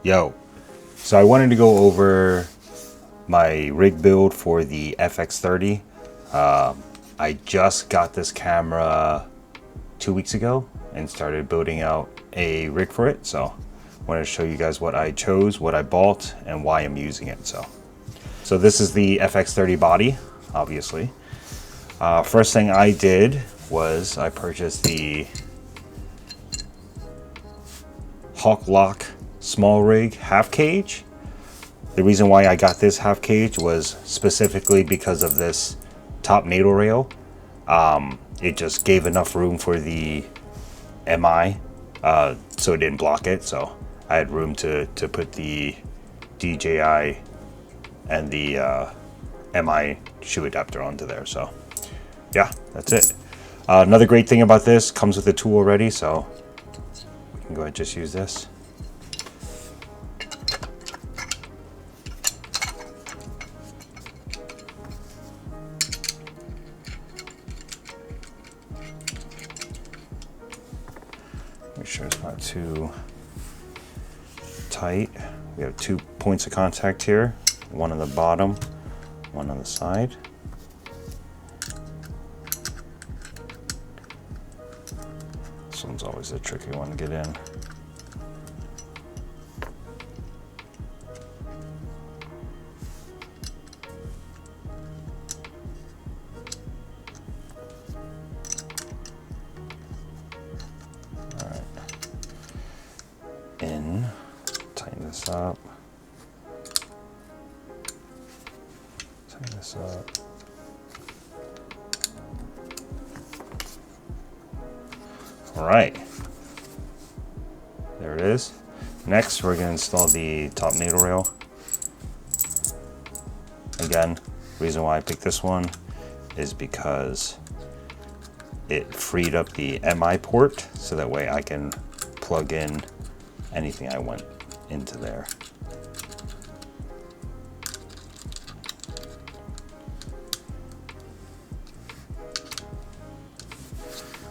Yo, so I wanted to go over my rig build for the FX30. I just got this camera 2 weeks ago and started building out a rig for it. So I wanted to show you guys what I chose, what I bought, and why I'm using it. So this is the FX30 body, obviously. First thing I did was I purchased the Hawk Lock small rig half cage. The reason why I got this half cage was specifically because of this top NATO rail. It just gave enough room for the MI, so it didn't block it. So I had room to put the DJI and the MI shoe adapter onto there. So yeah, that's it. Another great thing about this, comes with a tool already, so we can go ahead and just use this. Make sure it's not too tight. We have 2 points of contact here, one on the bottom, one on the side. This one's always a tricky one to get in. In, tighten this up, tighten this up. All right, there it is. Next, we're going to install the top NATO rail. Again, reason why I picked this one is because it freed up the MI port, so that way I can plug in anything I want into there.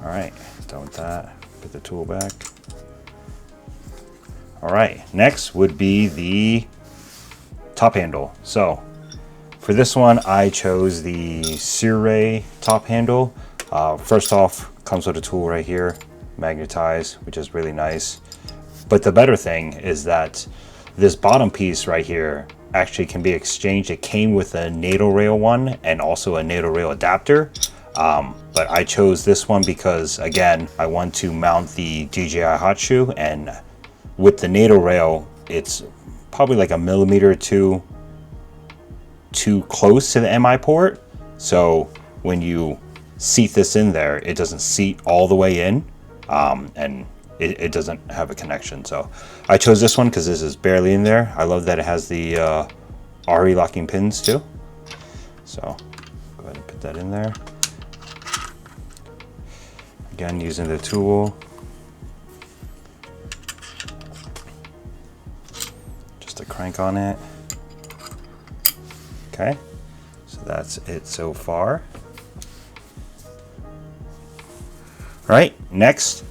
All right, done with that. Put the tool back. All right, next would be the top handle. So for this one, I chose the Sirui top handle. First off, comes with a tool right here, magnetized, which is really nice. But the better thing is that this bottom piece right here actually can be exchanged. It came with a NATO rail one and also a NATO rail adapter. But I chose this one because, again, I want to mount the DJI hot shoe, and with the NATO rail, it's probably like a millimeter or two too close to the MI port. So when you seat this in there, it doesn't seat all the way in, and it doesn't have a connection. So I chose this one because this is barely in there. I love that it has the RE locking pins too. So go ahead and put that in there. Again, using the tool. Just a crank on it. Okay, so that's it so far. All right, next,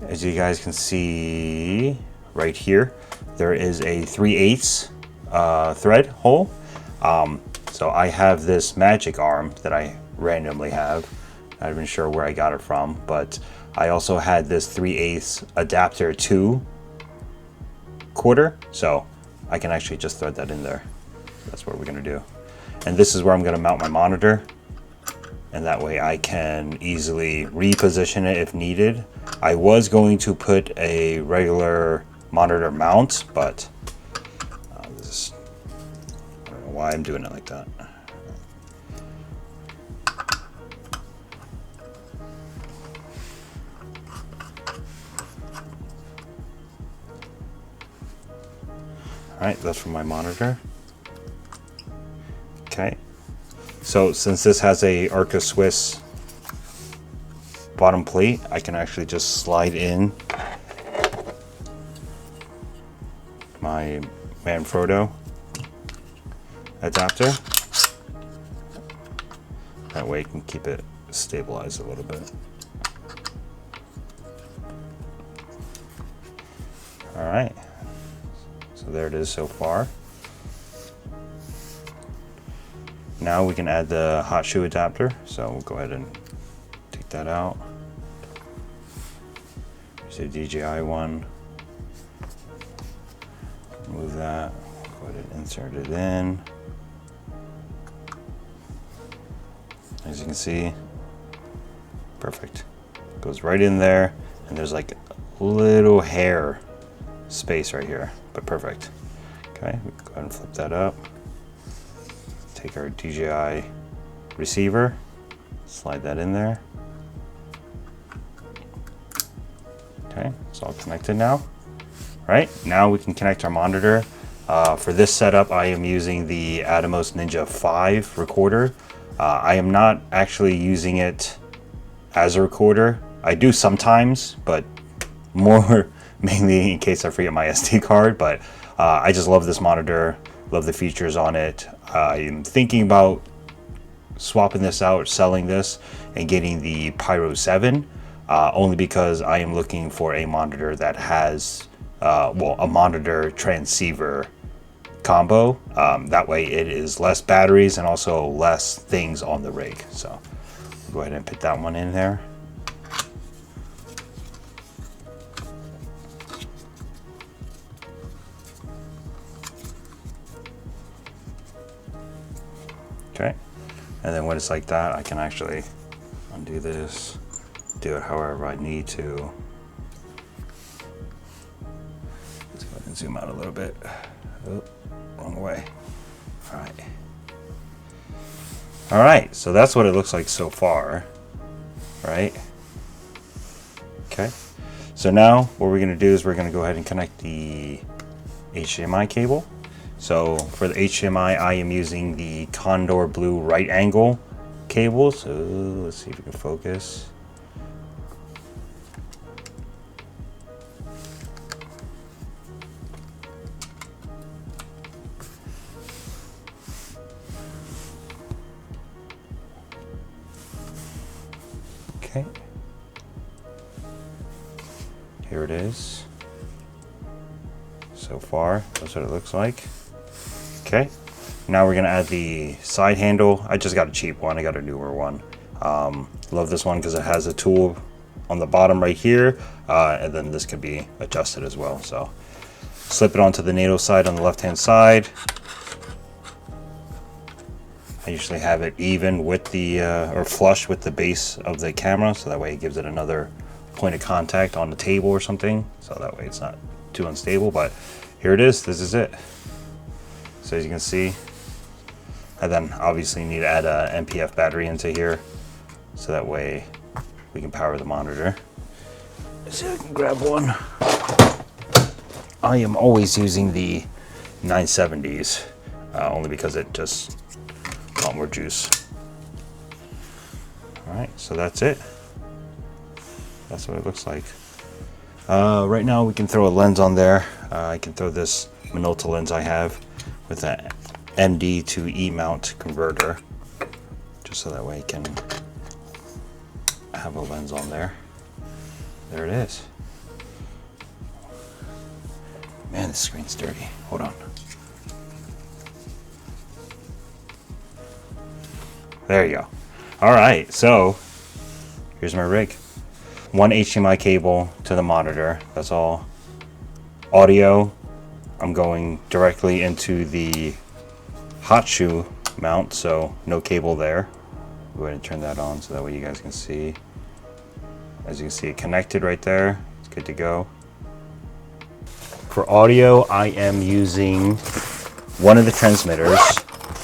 as you guys can see right here, there is a 3/8 thread hole. So I have this magic arm that I randomly have. Not even sure where I got it from, but I also had this 3/8 adapter 2/4, so I can actually just thread that in there. That's what we're gonna do. And this is where I'm gonna mount my monitor, and that way I can easily reposition it if needed. I was going to put a regular monitor mount, but I don't know why I'm doing it like that. All right, that's for my monitor. Okay, so since this has a Arca Swiss bottom plate, I can actually just slide in my Manfrotto adapter. That way you can keep it stabilized a little bit. All right, so So there it is so far. Now we can add the hot shoe adapter. So we'll go ahead and take that out. There's a DJI one. Move that. Go ahead and insert it in. As you can see, perfect. Goes right in there, and there's like a little hair space right here, but perfect. Okay, we can go ahead and flip that up. Take our DJI receiver, slide that in there. Okay, it's all connected now. Right, now we can connect our monitor. For this setup, I am using the Atomos Ninja 5 recorder. I am not actually using it as a recorder. I do sometimes, but more mainly in case I forget my SD card. But I just love this monitor, love the features on it. I'm thinking about swapping this out, selling this, and getting the Pyro 7, only because I am looking for a monitor that has a monitor transceiver combo. That way it is less batteries and also less things on the rig. So go ahead and put that one in there. Okay, and then when it's like that, I can actually undo this, do it however I need to. Let's go ahead and zoom out a little bit. Oh, wrong way. All right, so that's what it looks like so far, right? Okay, so now what we're gonna do is we're gonna go ahead and connect the HDMI cable. So for the HDMI, I am using the Condor Blue right angle cable. So let's see if we can focus. Okay. Here it is. So far, that's what it looks like. Okay, now we're gonna add the side handle. I just got a cheap one, I got a newer one. Love this one because it has a tool on the bottom right here, and then this can be adjusted as well. So slip it onto the NATO side on the left hand side. I usually have it even with the, or flush with the base of the camera, so that way it gives it another point of contact on the table or something, so that way it's not too unstable. But here it is, this is it. So as you can see, and then obviously you need to add a NPF battery into here, so that way we can power the monitor. Let's see if I can grab one. I am always using the 970s, only because it just a lot more juice. All right, so that's it. That's what it looks like. Right now we can throw a lens on there. I can throw this Minolta lens I have with an MD to E mount converter, just so that way I can have a lens on there. There it is. Man, this screen's dirty. Hold on. There you go. All right, so here's my rig. One HDMI cable to the monitor, that's all. Audio, I'm going directly into the hot shoe mount, so no cable there. Go ahead and turn that on so that way you guys can see. As you can see, it connected right there. It's good to go. For audio, I am using one of the transmitters,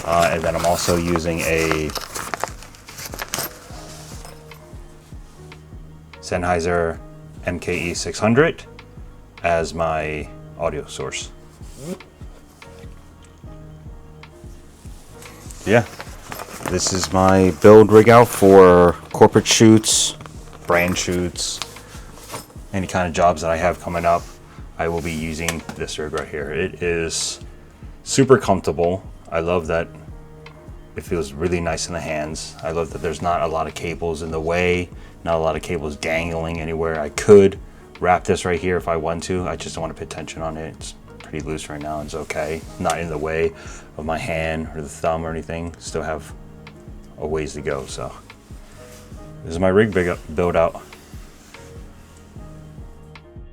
and then I'm also using a Sennheiser MKE 600 as my audio source. Yeah, this is my build rig out for corporate shoots, brand shoots, any kind of jobs that I have coming up. I will be using this rig right here. It is super comfortable. I love that it feels really nice in the hands. I love that there's not a lot of cables in the way, not a lot of cables dangling anywhere. I could wrap this right here if I want to. I just don't want to put tension on it. It's pretty loose right now. It's okay. Not in the way of my hand or the thumb or anything. Still have a ways to go. So this is my rig build out.